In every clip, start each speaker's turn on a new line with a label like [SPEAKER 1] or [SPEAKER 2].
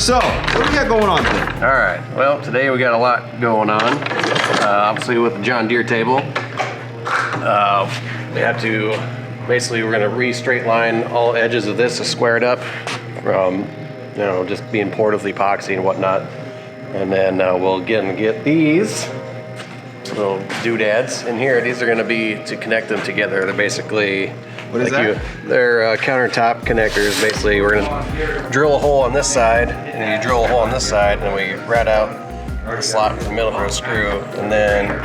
[SPEAKER 1] So, what do we got going on today?
[SPEAKER 2] All right, well, today we got a lot going on. Obviously with the John Deere table. We have to, basically we're gonna re-straight line all edges of this to square it up from, you know, just being poured with epoxy and whatnot. And then we'll get these little doodads in here. These are gonna be to connect them together. They're basically,
[SPEAKER 1] what is that?
[SPEAKER 2] They're countertop connectors. Basically, we're gonna drill a hole on this side, and you drill a hole on this side, and we rat out the slot in the middle for a screw. And then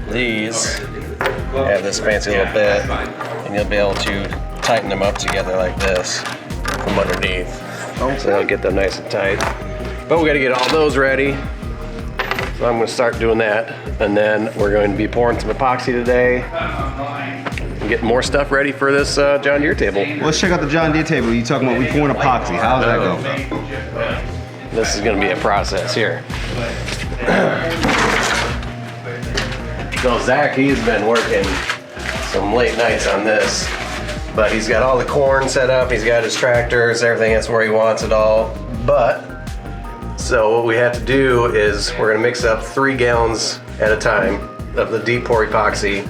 [SPEAKER 2] these have this fancy little bit, and you'll be able to tighten them up together like this from underneath. So they'll get them nice and tight. But we got to get all those ready. So I'm going to start doing that, and then we're going to be pouring some epoxy today. Get more stuff ready for this John Deere table.
[SPEAKER 1] Let's check out the John Deere table. You talking about we pouring epoxy. How's that going?
[SPEAKER 2] This is going to be a process here. So Zach, he's been working some late nights on this, but he's got all the corn set up. He's got his tractors, everything. That's where he wants it all. But so what we have to do is we're going to mix up 3 gallons at a time of the deep pour epoxy.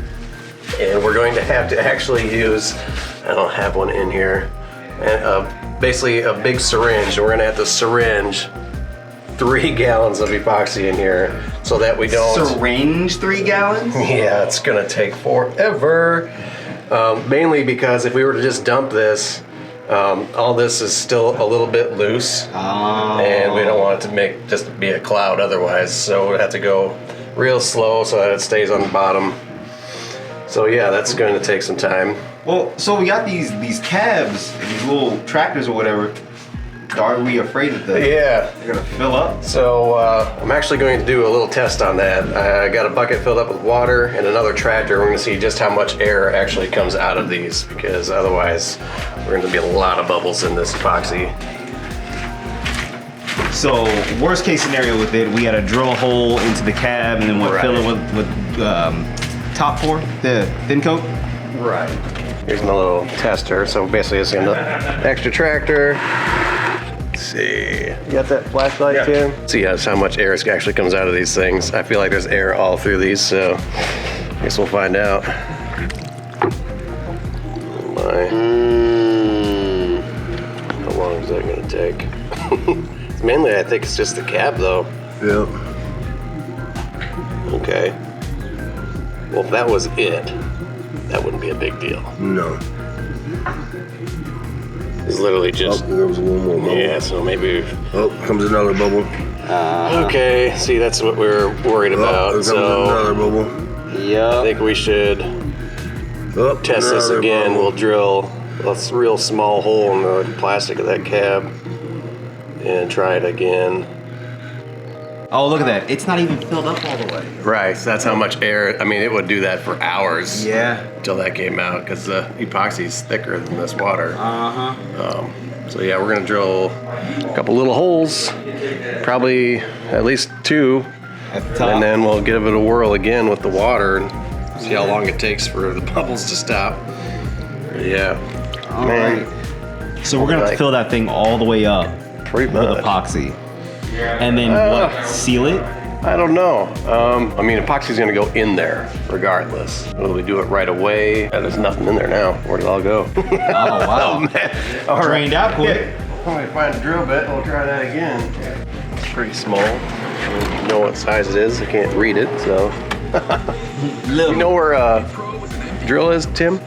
[SPEAKER 2] And we're going to have to actually use, I don't have one in here, and basically a big syringe. We're gonna have to syringe 3 gallons of epoxy in here so that we don't...
[SPEAKER 1] Syringe 3 gallons?
[SPEAKER 2] Yeah, it's gonna take forever. Mainly because if we were to just dump this, all this is still a little bit loose.
[SPEAKER 1] Oh.
[SPEAKER 2] And we don't want it to just be a cloud otherwise. So we'll have to go real slow so that it stays on the bottom. So yeah, that's going to take some time.
[SPEAKER 1] Well, so we got these cabs, these little tractors or whatever. Are we afraid that they're gonna fill up?
[SPEAKER 2] So I'm actually going to do a little test on that. I got a bucket filled up with water and another tractor. We're going to see just how much air actually comes out of these, because otherwise we're going to be a lot of bubbles in this epoxy.
[SPEAKER 1] So worst case scenario with it, we got to drill a hole into the cab and then fill it with top pour, the thin coat.
[SPEAKER 2] Right. Here's my little tester. So basically it's an extra tractor. Let's see. You got that flashlight, Tim? See how much air actually comes out of these things. I feel like there's air all through these, so I guess we'll find out. Oh my. How long is that gonna take? Mainly I think it's just the cab though.
[SPEAKER 3] Yep.
[SPEAKER 2] Okay. Well, if that was it, that wouldn't be a big deal.
[SPEAKER 3] No.
[SPEAKER 2] It's literally just...
[SPEAKER 3] Oh, there was one more bubble.
[SPEAKER 2] Yeah, so maybe...
[SPEAKER 3] Oh, comes another bubble.
[SPEAKER 2] Okay, see, that's what we're worried about.
[SPEAKER 3] There comes another bubble.
[SPEAKER 2] Yeah. I think we should test this again.
[SPEAKER 3] Bubble.
[SPEAKER 2] We'll drill a real small hole in the plastic of that cab and try it again.
[SPEAKER 1] Oh, look at that. It's not even filled up all the way.
[SPEAKER 2] Right, so that's how much air, I mean, it would do that for hours.
[SPEAKER 1] Yeah.
[SPEAKER 2] Until that came out, because the epoxy is thicker than this water.
[SPEAKER 1] Uh-huh.
[SPEAKER 2] So yeah, we're gonna drill a couple little holes, probably at least 2.
[SPEAKER 1] At the top.
[SPEAKER 2] And then we'll give it a whirl again with the water and see how long it takes for the bubbles to stop. Yeah.
[SPEAKER 1] All right. So we're gonna have to fill that thing all the way up.
[SPEAKER 2] Pretty much.
[SPEAKER 1] With epoxy. And then what? Seal it?
[SPEAKER 2] I don't know. I mean, epoxy's gonna go in there regardless. Will we do it right away? There's nothing in there now. Where'd it all go?
[SPEAKER 1] Oh, wow.
[SPEAKER 2] Oh, man. All
[SPEAKER 1] Drained out quick.
[SPEAKER 2] When we find a drill bit, we'll try that again. It's pretty small. I don't know what size it is. I can't read it, so. You know where drill is, Tim?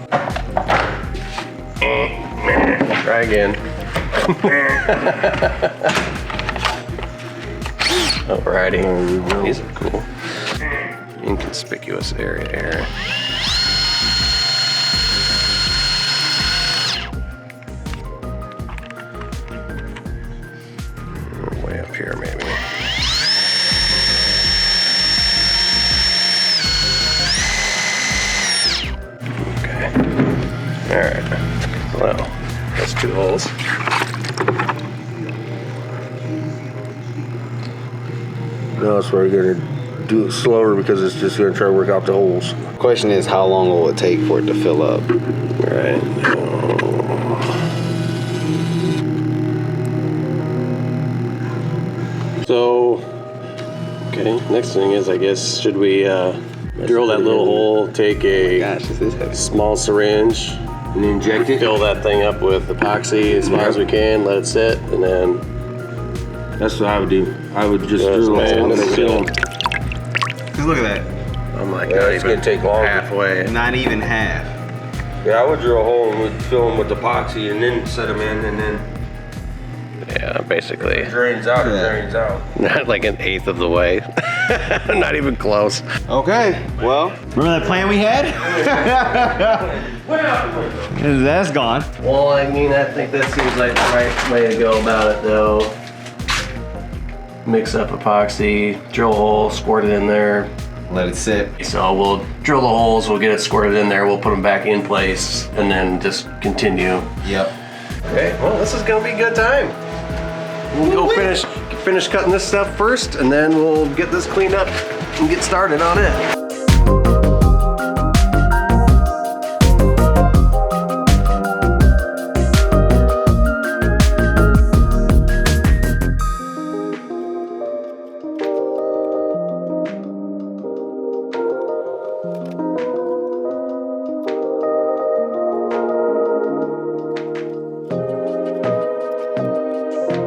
[SPEAKER 2] Try again. Alrighty. These are cool. Inconspicuous area. Way up here, maybe. Okay. Alright. Well, that's 2 holes.
[SPEAKER 3] No, that's why we're gonna do it slower because it's just gonna try to work out the holes.
[SPEAKER 4] Question is, how long will it take for it to fill up?
[SPEAKER 2] Right. So, okay, next thing is, I guess, should we drill that little hole, take a
[SPEAKER 4] Gosh, this is heavy.
[SPEAKER 2] small syringe,
[SPEAKER 3] And inject it.
[SPEAKER 2] fill that thing up with epoxy as far as we can, let it sit, and then
[SPEAKER 3] That's what I would do. I would just drill a
[SPEAKER 2] man,
[SPEAKER 3] hole and
[SPEAKER 2] this is
[SPEAKER 3] fill
[SPEAKER 2] good.
[SPEAKER 3] them.
[SPEAKER 1] Cause look at that,
[SPEAKER 2] I'm like,
[SPEAKER 3] Yeah, it's gonna take longer.
[SPEAKER 2] halfway.
[SPEAKER 1] not even half.
[SPEAKER 3] Yeah, I would drill a hole and would fill them with epoxy and then set them in, and then
[SPEAKER 2] Yeah, basically.
[SPEAKER 3] it drains out. It
[SPEAKER 1] Yeah.
[SPEAKER 3] drains out.
[SPEAKER 2] Not like an eighth of the way. Not even close.
[SPEAKER 1] Okay, well, remember that plan we had? That's gone.
[SPEAKER 2] Well, I mean, I think that seems like the right way to go about it, though. Mix up epoxy, drill a hole, squirt it in there.
[SPEAKER 1] Let it sit.
[SPEAKER 2] So we'll drill the holes, we'll get it squirted in there, we'll put them back in place, and then just continue.
[SPEAKER 1] Yep.
[SPEAKER 2] Okay, well, this is gonna be a good time. We'll go finish cutting this stuff first, and then we'll get this cleaned up and get started on it.